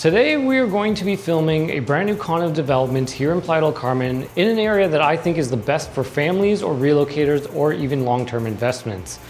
Today we are going to be filming a brand new condo development here in Playa del Carmen in an area that I think is the best for families or relocators or even long-term investments.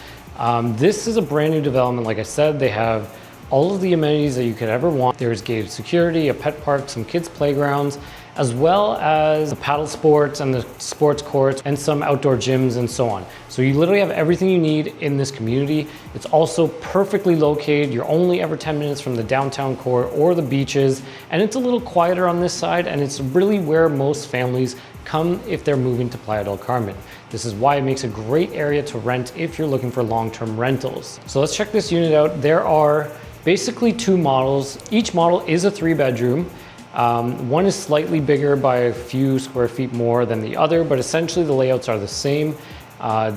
This is a brand new development. Like I said, they have all of the amenities that you could ever want. There's gated security, a pet park, some kids playgrounds, as well as the paddle sports and the sports courts and some outdoor gyms and so on. So you literally have everything you need in this community. It's also perfectly located. You're only ever 10 minutes from the downtown core or the beaches, and it's a little quieter on this side, and it's really where most families come if they're moving to Playa del Carmen. This is why it makes a great area to rent if you're looking for long-term rentals. So let's check this unit out. There are basically two models. Each model is a 3-bedroom. One is slightly bigger by a few square feet more than the other, but essentially the layouts are the same.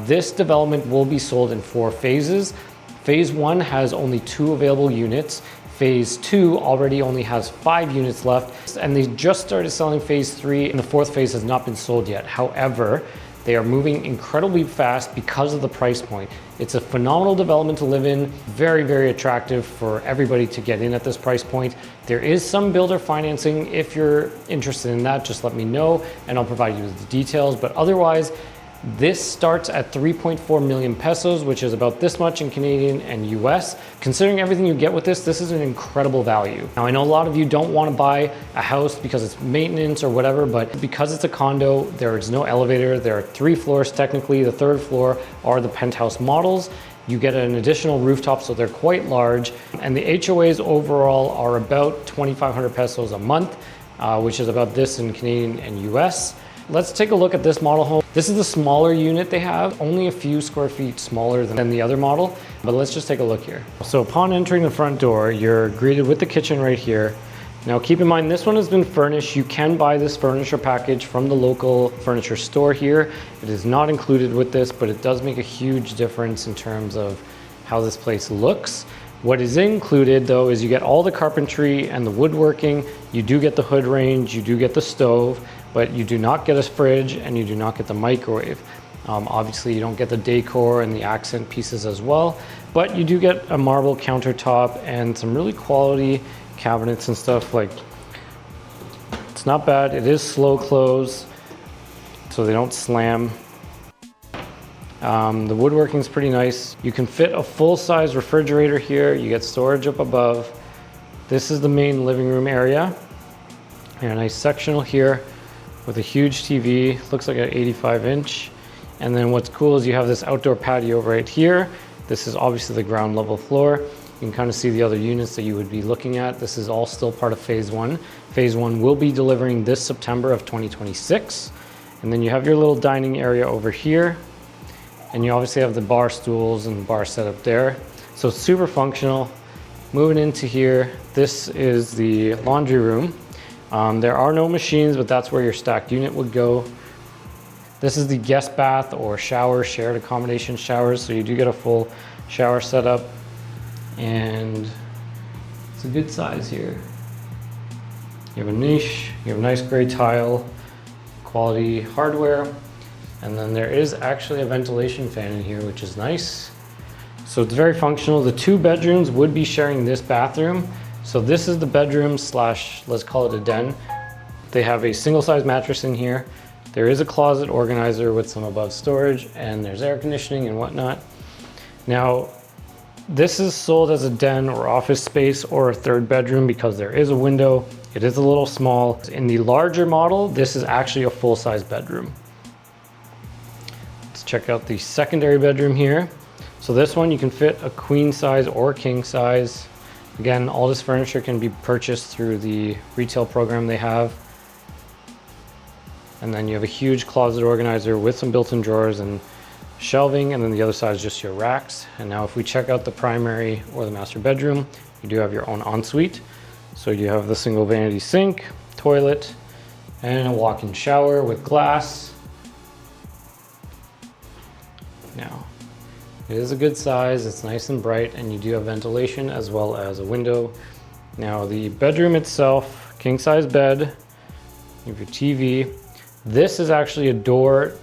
This development will be sold in 4 phases. Phase 1 has only 2 available units. Phase 2 already only has 5 units left, and they just started selling phase 3, and the 4th phase has not been sold yet. However, they are moving incredibly fast because of the price point. It's a phenomenal development to live in, very, very attractive for everybody to get in at this price point. There is some builder financing. If you're interested in that, just let me know and I'll provide you with the details. But otherwise, this starts at 3.4 million pesos, which is about this much in Canadian and US. Considering everything you get with this is an incredible value. Now, I know a lot of you don't want to buy a house because it's maintenance or whatever, but because it's a condo, there is no elevator. There are 3 floors technically. The 3rd floor are the penthouse models. You get an additional rooftop, so they're quite large. And the HOAs overall are about 2,500 pesos a month, which is about this in Canadian and US. Let's take a look at this model home. This is the smaller unit they have, only a few square feet smaller than the other model, but let's just take a look here. So upon entering the front door, you're greeted with the kitchen right here. Now keep in mind, this one has been furnished. You can buy this furniture package from the local furniture store here. It is not included with this, but it does make a huge difference in terms of how this place looks. What is included though is you get all the carpentry and the woodworking. You do get the hood range, you do get the stove, but you do not get a fridge and you do not get the microwave. Obviously you don't get the decor and the accent pieces as well, but you do get a marble countertop and some really quality cabinets and stuff. Like, it's not bad. It is slow close, so they don't slam. The woodworking is pretty nice. You can fit a full-size refrigerator here. You get storage up above. This is the main living room area. And a nice sectional here with a huge TV. Looks like an 85-inch. And then what's cool is you have this outdoor patio right here. This is obviously the ground level floor. You can kind of see the other units that you would be looking at. This is all still part of phase 1. Phase 1 will be delivering this September of 2026. And then you have your little dining area over here. And you obviously have the bar stools and bar setup there. So it's super functional. Moving into here, this is the laundry room. There are no machines, but that's where your stacked unit would go. This is the guest bath or shower, shared accommodation showers. So you do get a full shower setup, and it's a good size here. You have a niche, you have nice gray tile, quality hardware. And then there is actually a ventilation fan in here, which is nice. So it's very functional. The 2 bedrooms would be sharing this bathroom. So this is the bedroom slash, let's call it a den. They have a single size mattress in here. There is a closet organizer with some above storage, and there's air conditioning and whatnot. Now, this is sold as a den or office space or a 3rd bedroom because there is a window. It is a little small. In the larger model, this is actually a full-size bedroom. Let's check out the secondary bedroom here. So this one, you can fit a queen size or king size. Again, all this furniture can be purchased through the retail program they have. And then you have a huge closet organizer with some built-in drawers and shelving, and then the other side is just your racks. And now if we check out the primary or the master bedroom, you do have your own ensuite. So you have the single vanity sink, toilet, and a walk-in shower with glass. Now, it is a good size, it's nice and bright, and you do have ventilation as well as a window. Now the bedroom itself, king size bed, you have your TV. This is actually a door,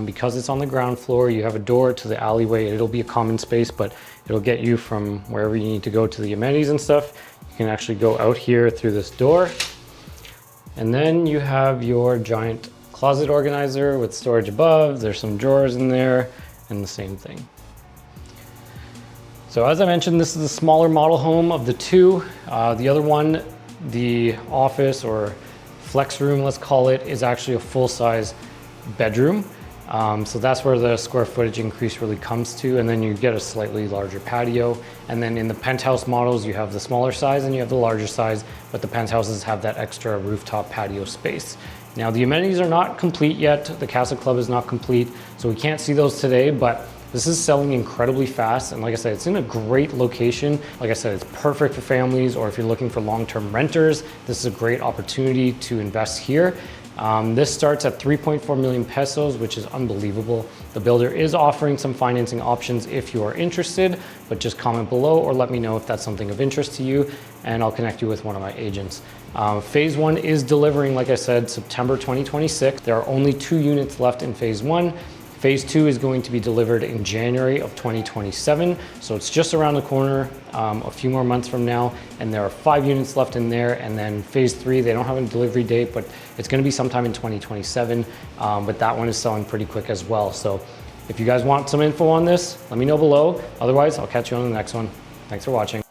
because it's on the ground floor, you have a door to the alleyway. It'll be a common space, but it'll get you from wherever you need to go to the amenities and stuff. You You can actually go out here through this door. And then you have your giant closet organizer with storage above. There's some drawers in there and the same thing. So as I mentioned, this is the smaller model home of the two. The other one, the office or flex room, let's call it, is actually a full-size bedroom. So that's where the square footage increase really comes to, and then you get a slightly larger patio. And then in the penthouse models, you have the smaller size and you have the larger size, but the penthouses have that extra rooftop patio space. Now the amenities are not complete yet. The Casa Club is not complete, so we can't see those today, but this is selling incredibly fast. And like I said, it's in a great location. Like I said, it's perfect for families, or if you're looking for long-term renters, this is a great opportunity to invest here. This starts at 3.4 million pesos, which is unbelievable. The builder is offering some financing options if you are interested, but just comment below or let me know if that's something of interest to you, and I'll connect you with one of my agents. Phase 1 is delivering, like I said, September 2026. There are only 2 units left in phase 1. Phase 2 is going to be delivered in January of 2027. So it's just around the corner, a few more months from now, and there are 5 units left in there. And then phase 3, they don't have a delivery date, but it's gonna be sometime in 2027. But that one is selling pretty quick as well. So if you guys want some info on this, let me know below. Otherwise, I'll catch you on the next one. Thanks for watching.